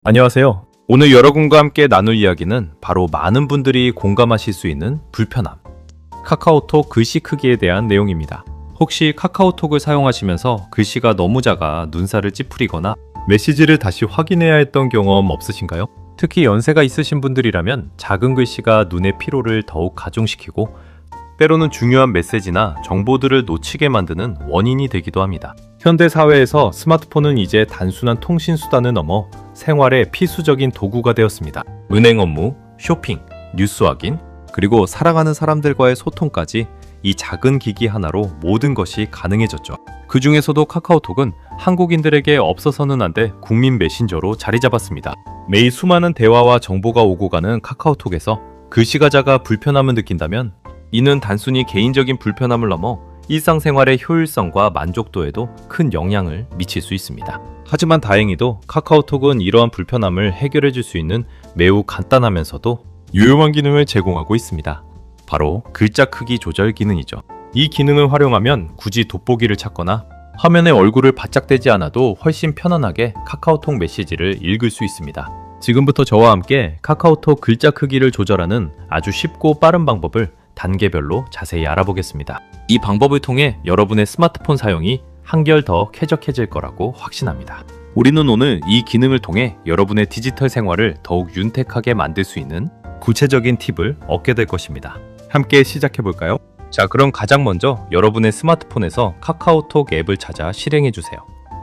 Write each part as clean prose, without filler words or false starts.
안녕하세요. 오늘 여러분과 함께 나눌 이야기는 바로 많은 분들이 공감하실 수 있는 불편함, 카카오톡 글씨 크기에 대한 내용입니다. 혹시 카카오톡을 사용하시면서 글씨가 너무 작아 눈살을 찌푸리거나 메시지를 다시 확인해야 했던 경험 없으신가요? 특히 연세가 있으신 분들이라면 작은 글씨가 눈의 피로를 더욱 가중시키고 때로는 중요한 메시지나 정보들을 놓치게 만드는 원인이 되기도 합니다. 현대 사회에서 스마트폰은 이제 단순한 통신 수단을 넘어 생활의 필수적인 도구가 되었습니다. 은행 업무, 쇼핑, 뉴스 확인, 그리고 사랑하는 사람들과의 소통까지 이 작은 기기 하나로 모든 것이 가능해졌죠. 그 중에서도 카카오톡은 한국인들에게 없어서는 안 될 국민 메신저로 자리 잡았습니다. 매일 수많은 대화와 정보가 오고 가는 카카오톡에서 글씨가 작아 불편함을 느낀다면 이는 단순히 개인적인 불편함을 넘어 일상생활의 효율성과 만족도에도 큰 영향을 미칠 수 있습니다. 하지만 다행히도 카카오톡은 이러한 불편함을 해결해 줄 수 있는 매우 간단하면서도 유용한 기능을 제공하고 있습니다. 바로 글자 크기 조절 기능이죠. 이 기능을 활용하면 굳이 돋보기를 찾거나 화면에 얼굴을 바짝 대지 않아도 훨씬 편안하게 카카오톡 메시지를 읽을 수 있습니다. 지금부터 저와 함께 카카오톡 글자 크기를 조절하는 아주 쉽고 빠른 방법을 단계별로 자세히 알아보겠습니다. 이 방법을 통해 여러분의 스마트폰 사용이 한결 더 쾌적해질 거라고 확신합니다. 우리는 오늘 이 기능을 통해 여러분의 디지털 생활을 더욱 윤택하게 만들 수 있는 구체적인 팁을 얻게 될 것입니다. 함께 시작해 볼까요? 자, 그럼 가장 먼저 여러분의 스마트폰에서 카카오톡 앱을 찾아 실행해 주세요.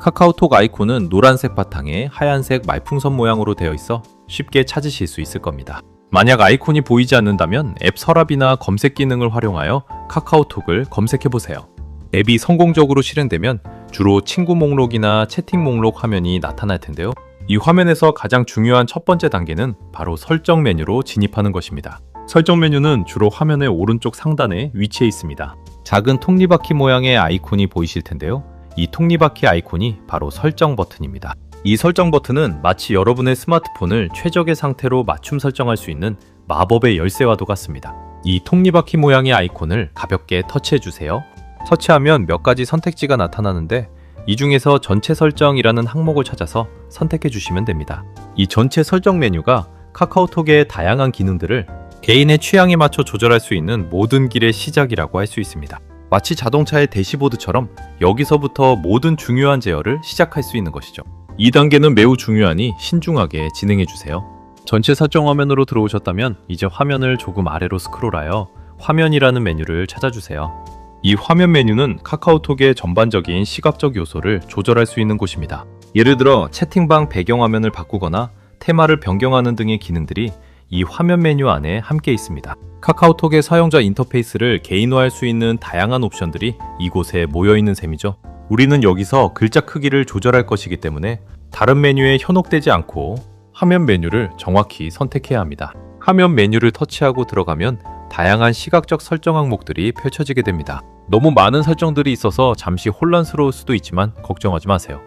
카카오톡 아이콘은 노란색 바탕에 하얀색 말풍선 모양으로 되어 있어 쉽게 찾으실 수 있을 겁니다. 만약 아이콘이 보이지 않는다면 앱 서랍이나 검색 기능을 활용하여 카카오톡을 검색해 보세요. 앱이 성공적으로 실행되면 주로 친구 목록이나 채팅 목록 화면이 나타날 텐데요. 이 화면에서 가장 중요한 첫 번째 단계는 바로 설정 메뉴로 진입하는 것입니다. 설정 메뉴는 주로 화면의 오른쪽 상단에 위치해 있습니다. 작은 톱니바퀴 모양의 아이콘이 보이실 텐데요. 이 톱니바퀴 아이콘이 바로 설정 버튼입니다. 이 설정 버튼은 마치 여러분의 스마트폰을 최적의 상태로 맞춤 설정할 수 있는 마법의 열쇠와도 같습니다. 이 톱니바퀴 모양의 아이콘을 가볍게 터치해 주세요. 터치하면 몇 가지 선택지가 나타나는데 이 중에서 전체 설정이라는 항목을 찾아서 선택해 주시면 됩니다. 이 전체 설정 메뉴가 카카오톡의 다양한 기능들을 개인의 취향에 맞춰 조절할 수 있는 모든 길의 시작이라고 할 수 있습니다. 마치 자동차의 대시보드처럼 여기서부터 모든 중요한 제어를 시작할 수 있는 것이죠. 이 단계는 매우 중요하니 신중하게 진행해 주세요. 전체 설정 화면으로 들어오셨다면 이제 화면을 조금 아래로 스크롤하여 화면이라는 메뉴를 찾아주세요. 이 화면 메뉴는 카카오톡의 전반적인 시각적 요소를 조절할 수 있는 곳입니다. 예를 들어 채팅방 배경화면을 바꾸거나 테마를 변경하는 등의 기능들이 이 화면 메뉴 안에 함께 있습니다. 카카오톡의 사용자 인터페이스를 개인화할 수 있는 다양한 옵션들이 이곳에 모여있는 셈이죠. 우리는 여기서 글자 크기를 조절할 것이기 때문에 다른 메뉴에 현혹되지 않고 화면 메뉴를 정확히 선택해야 합니다. 화면 메뉴를 터치하고 들어가면 다양한 시각적 설정 항목들이 펼쳐지게 됩니다. 너무 많은 설정들이 있어서 잠시 혼란스러울 수도 있지만 걱정하지 마세요.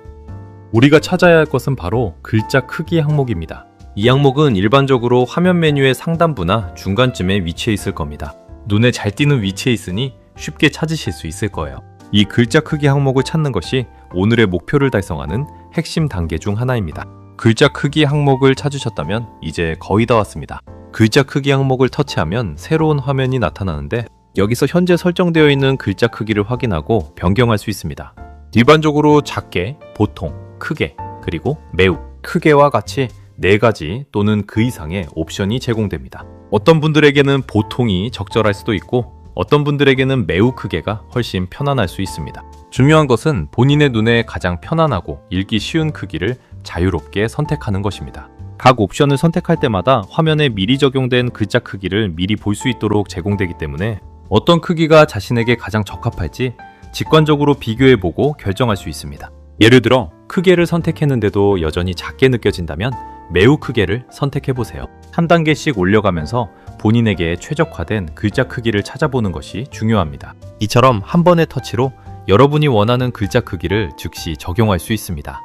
우리가 찾아야 할 것은 바로 글자 크기 항목입니다. 이 항목은 일반적으로 화면 메뉴의 상단부나 중간쯤에 위치해 있을 겁니다. 눈에 잘 띄는 위치에 있으니 쉽게 찾으실 수 있을 거예요. 이 글자 크기 항목을 찾는 것이 오늘의 목표를 달성하는 핵심 단계 중 하나입니다. 글자 크기 항목을 찾으셨다면 이제 거의 다 왔습니다. 글자 크기 항목을 터치하면 새로운 화면이 나타나는데 여기서 현재 설정되어 있는 글자 크기를 확인하고 변경할 수 있습니다. 일반적으로 작게, 보통, 크게, 그리고 매우 크게와 같이 4가지 또는 그 이상의 옵션이 제공됩니다. 어떤 분들에게는 보통이 적절할 수도 있고 어떤 분들에게는 매우 크게가 훨씬 편안할 수 있습니다. 중요한 것은 본인의 눈에 가장 편안하고 읽기 쉬운 크기를 자유롭게 선택하는 것입니다. 각 옵션을 선택할 때마다 화면에 미리 적용된 글자 크기를 미리 볼 수 있도록 제공되기 때문에 어떤 크기가 자신에게 가장 적합할지 직관적으로 비교해보고 결정할 수 있습니다. 예를 들어 크게를 선택했는데도 여전히 작게 느껴진다면 매우 크게를 선택해보세요. 한 단계씩 올려가면서 본인에게 최적화된 글자 크기를 찾아보는 것이 중요합니다. 이처럼 한 번의 터치로 여러분이 원하는 글자 크기를 즉시 적용할 수 있습니다.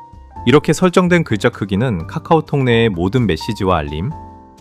이렇게 설정된 글자 크기는 카카오톡 내의 모든 메시지와 알림,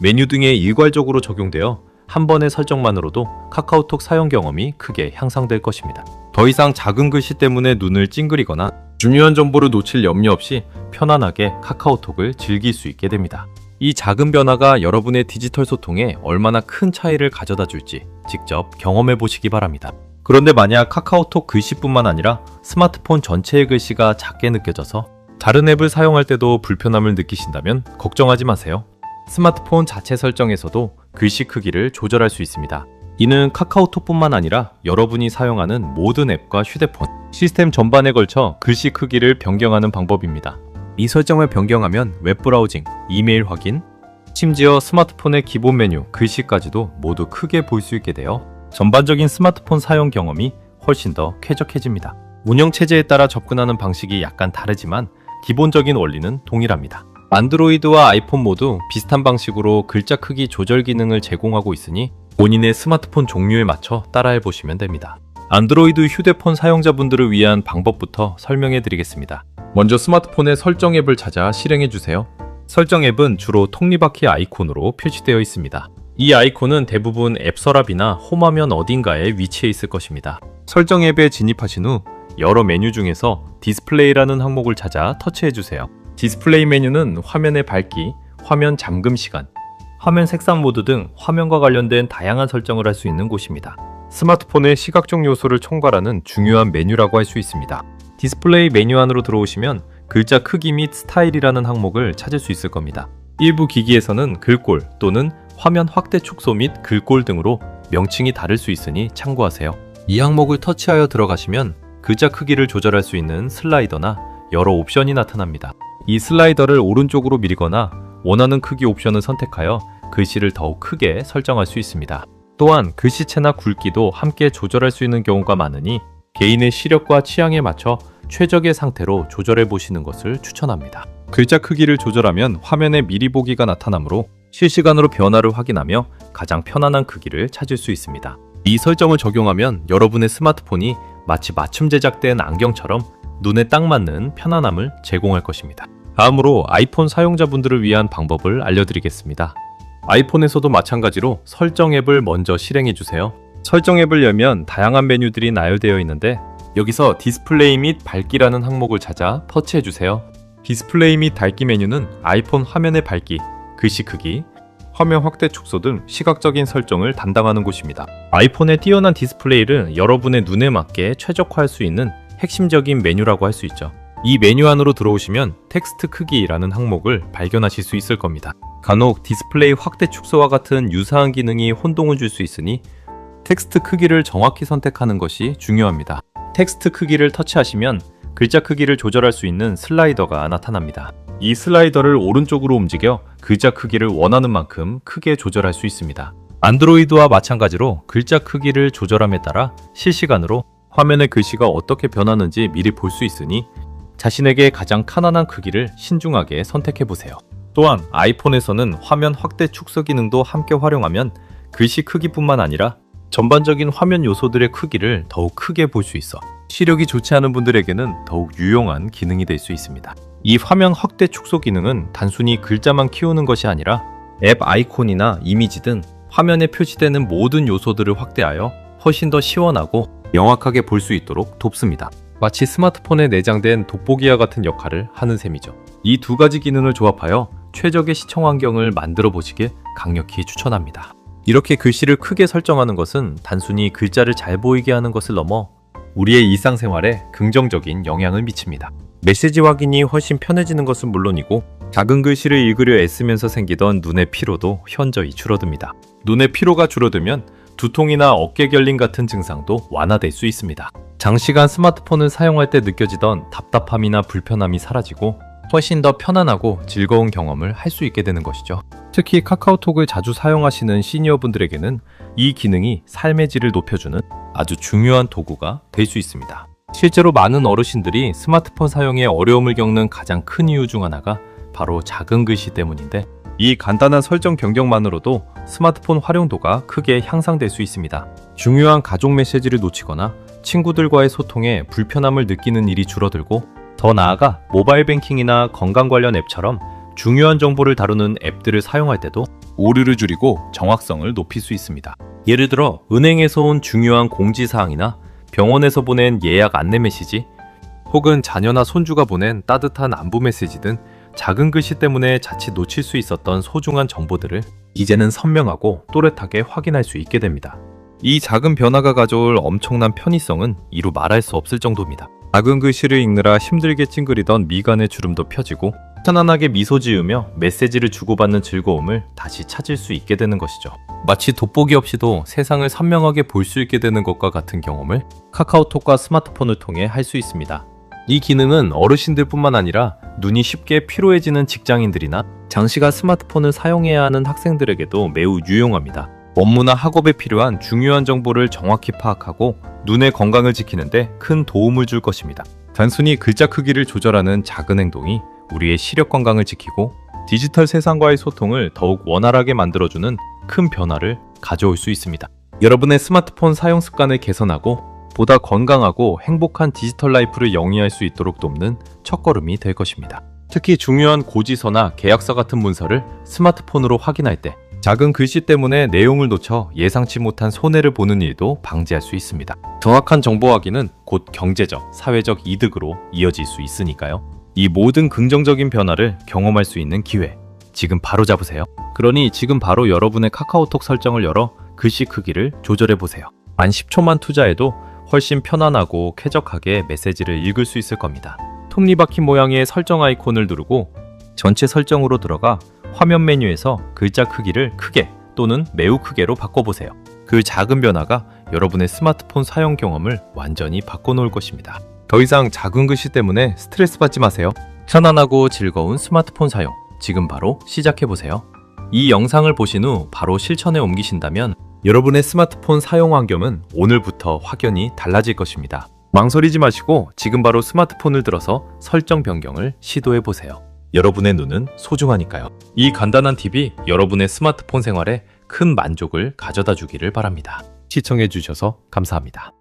메뉴 등에 일괄적으로 적용되어 한 번의 설정만으로도 카카오톡 사용 경험이 크게 향상될 것입니다. 더 이상 작은 글씨 때문에 눈을 찡그리거나 중요한 정보를 놓칠 염려 없이 편안하게 카카오톡을 즐길 수 있게 됩니다. 이 작은 변화가 여러분의 디지털 소통에 얼마나 큰 차이를 가져다 줄지 직접 경험해 보시기 바랍니다. 그런데 만약 카카오톡 글씨뿐만 아니라 스마트폰 전체의 글씨가 작게 느껴져서 다른 앱을 사용할 때도 불편함을 느끼신다면 걱정하지 마세요. 스마트폰 자체 설정에서도 글씨 크기를 조절할 수 있습니다. 이는 카카오톡뿐만 아니라 여러분이 사용하는 모든 앱과 휴대폰, 시스템 전반에 걸쳐 글씨 크기를 변경하는 방법입니다. 이 설정을 변경하면 웹브라우징, 이메일 확인, 심지어 스마트폰의 기본 메뉴, 글씨까지도 모두 크게 볼 수 있게 되어 전반적인 스마트폰 사용 경험이 훨씬 더 쾌적해집니다. 운영 체제에 따라 접근하는 방식이 약간 다르지만 기본적인 원리는 동일합니다. 안드로이드와 아이폰 모두 비슷한 방식으로 글자 크기 조절 기능을 제공하고 있으니 본인의 스마트폰 종류에 맞춰 따라해 보시면 됩니다. 안드로이드 휴대폰 사용자분들을 위한 방법부터 설명해 드리겠습니다. 먼저 스마트폰의 설정 앱을 찾아 실행해 주세요. 설정 앱은 주로 톱니바퀴 아이콘으로 표시되어 있습니다. 이 아이콘은 대부분 앱 서랍이나 홈화면 어딘가에 위치해 있을 것입니다. 설정 앱에 진입하신 후 여러 메뉴 중에서 디스플레이라는 항목을 찾아 터치해 주세요. 디스플레이 메뉴는 화면의 밝기, 화면 잠금 시간, 화면 색상 모드 등 화면과 관련된 다양한 설정을 할 수 있는 곳입니다. 스마트폰의 시각적 요소를 총괄하는 중요한 메뉴라고 할 수 있습니다. 디스플레이 메뉴 안으로 들어오시면 글자 크기 및 스타일이라는 항목을 찾을 수 있을 겁니다. 일부 기기에서는 글꼴 또는 화면 확대 축소 및 글꼴 등으로 명칭이 다를 수 있으니 참고하세요. 이 항목을 터치하여 들어가시면 글자 크기를 조절할 수 있는 슬라이더나 여러 옵션이 나타납니다. 이 슬라이더를 오른쪽으로 밀거나 원하는 크기 옵션을 선택하여 글씨를 더욱 크게 설정할 수 있습니다. 또한 글씨체나 굵기도 함께 조절할 수 있는 경우가 많으니 개인의 시력과 취향에 맞춰 최적의 상태로 조절해 보시는 것을 추천합니다. 글자 크기를 조절하면 화면에 미리 보기가 나타나므로 실시간으로 변화를 확인하며 가장 편안한 크기를 찾을 수 있습니다. 이 설정을 적용하면 여러분의 스마트폰이 마치 맞춤 제작된 안경처럼 눈에 딱 맞는 편안함을 제공할 것입니다. 다음으로 아이폰 사용자분들을 위한 방법을 알려드리겠습니다. 아이폰에서도 마찬가지로 설정 앱을 먼저 실행해 주세요. 설정 앱을 열면 다양한 메뉴들이 나열되어 있는데 여기서 디스플레이 및 밝기라는 항목을 찾아 터치해 주세요. 디스플레이 및 밝기 메뉴는 아이폰 화면의 밝기, 글씨 크기, 화면 확대 축소 등 시각적인 설정을 담당하는 곳입니다. 아이폰의 뛰어난 디스플레이를 여러분의 눈에 맞게 최적화할 수 있는 핵심적인 메뉴라고 할 수 있죠. 이 메뉴 안으로 들어오시면 텍스트 크기라는 항목을 발견하실 수 있을 겁니다. 간혹 디스플레이 확대 축소와 같은 유사한 기능이 혼동을 줄 수 있으니 텍스트 크기를 정확히 선택하는 것이 중요합니다. 텍스트 크기를 터치하시면 글자 크기를 조절할 수 있는 슬라이더가 나타납니다. 이 슬라이더를 오른쪽으로 움직여 글자 크기를 원하는 만큼 크게 조절할 수 있습니다. 안드로이드와 마찬가지로 글자 크기를 조절함에 따라 실시간으로 화면의 글씨가 어떻게 변하는지 미리 볼 수 있으니 자신에게 가장 편안한 크기를 신중하게 선택해 보세요. 또한 아이폰에서는 화면 확대 축소 기능도 함께 활용하면 글씨 크기뿐만 아니라 전반적인 화면 요소들의 크기를 더욱 크게 볼 수 있어 시력이 좋지 않은 분들에게는 더욱 유용한 기능이 될 수 있습니다. 이 화면 확대 축소 기능은 단순히 글자만 키우는 것이 아니라 앱 아이콘이나 이미지 등 화면에 표시되는 모든 요소들을 확대하여 훨씬 더 시원하고 명확하게 볼 수 있도록 돕습니다. 마치 스마트폰에 내장된 돋보기와 같은 역할을 하는 셈이죠. 이 두 가지 기능을 조합하여 최적의 시청 환경을 만들어 보시길 강력히 추천합니다. 이렇게 글씨를 크게 설정하는 것은 단순히 글자를 잘 보이게 하는 것을 넘어 우리의 일상생활에 긍정적인 영향을 미칩니다. 메시지 확인이 훨씬 편해지는 것은 물론이고 작은 글씨를 읽으려 애쓰면서 생기던 눈의 피로도 현저히 줄어듭니다. 눈의 피로가 줄어들면 두통이나 어깨 결림 같은 증상도 완화될 수 있습니다. 장시간 스마트폰을 사용할 때 느껴지던 답답함이나 불편함이 사라지고 훨씬 더 편안하고 즐거운 경험을 할 수 있게 되는 것이죠. 특히 카카오톡을 자주 사용하시는 시니어분들에게는 이 기능이 삶의 질을 높여주는 아주 중요한 도구가 될 수 있습니다. 실제로 많은 어르신들이 스마트폰 사용에 어려움을 겪는 가장 큰 이유 중 하나가 바로 작은 글씨 때문인데 이 간단한 설정 변경만으로도 스마트폰 활용도가 크게 향상될 수 있습니다. 중요한 가족 메시지를 놓치거나 친구들과의 소통에 불편함을 느끼는 일이 줄어들고 더 나아가 모바일 뱅킹이나 건강 관련 앱처럼 중요한 정보를 다루는 앱들을 사용할 때도 오류를 줄이고 정확성을 높일 수 있습니다. 예를 들어 은행에서 온 중요한 공지사항이나 병원에서 보낸 예약 안내 메시지, 혹은 자녀나 손주가 보낸 따뜻한 안부 메시지 등 작은 글씨 때문에 자칫 놓칠 수 있었던 소중한 정보들을 이제는 선명하고 또렷하게 확인할 수 있게 됩니다. 이 작은 변화가 가져올 엄청난 편의성은 이루 말할 수 없을 정도입니다. 작은 글씨를 읽느라 힘들게 찡그리던 미간의 주름도 펴지고 편안하게 미소 지으며 메시지를 주고받는 즐거움을 다시 찾을 수 있게 되는 것이죠. 마치 돋보기 없이도 세상을 선명하게 볼 수 있게 되는 것과 같은 경험을 카카오톡과 스마트폰을 통해 할 수 있습니다. 이 기능은 어르신들뿐만 아니라 눈이 쉽게 피로해지는 직장인들이나 장시간 스마트폰을 사용해야 하는 학생들에게도 매우 유용합니다. 업무나 학업에 필요한 중요한 정보를 정확히 파악하고 눈의 건강을 지키는데 큰 도움을 줄 것입니다. 단순히 글자 크기를 조절하는 작은 행동이 우리의 시력 건강을 지키고 디지털 세상과의 소통을 더욱 원활하게 만들어주는 큰 변화를 가져올 수 있습니다. 여러분의 스마트폰 사용 습관을 개선하고 보다 건강하고 행복한 디지털 라이프를 영위할 수 있도록 돕는 첫걸음이 될 것입니다. 특히 중요한 고지서나 계약서 같은 문서를 스마트폰으로 확인할 때 작은 글씨 때문에 내용을 놓쳐 예상치 못한 손해를 보는 일도 방지할 수 있습니다. 정확한 정보 확인은 곧 경제적, 사회적 이득으로 이어질 수 있으니까요. 이 모든 긍정적인 변화를 경험할 수 있는 기회, 지금 바로 잡으세요. 그러니 지금 바로 여러분의 카카오톡 설정을 열어 글씨 크기를 조절해 보세요. 만 10초만 투자해도 훨씬 편안하고 쾌적하게 메시지를 읽을 수 있을 겁니다. 톱니바퀴 모양의 설정 아이콘을 누르고 전체 설정으로 들어가 화면 메뉴에서 글자 크기를 크게 또는 매우 크게로 바꿔보세요. 그 작은 변화가 여러분의 스마트폰 사용 경험을 완전히 바꿔놓을 것입니다. 더 이상 작은 글씨 때문에 스트레스 받지 마세요. 편안하고 즐거운 스마트폰 사용, 지금 바로 시작해보세요. 이 영상을 보신 후 바로 실천에 옮기신다면 여러분의 스마트폰 사용 환경은 오늘부터 확연히 달라질 것입니다. 망설이지 마시고 지금 바로 스마트폰을 들어서 설정 변경을 시도해보세요. 여러분의 눈은 소중하니까요. 이 간단한 팁이 여러분의 스마트폰 생활에 큰 만족을 가져다 주기를 바랍니다. 시청해주셔서 감사합니다.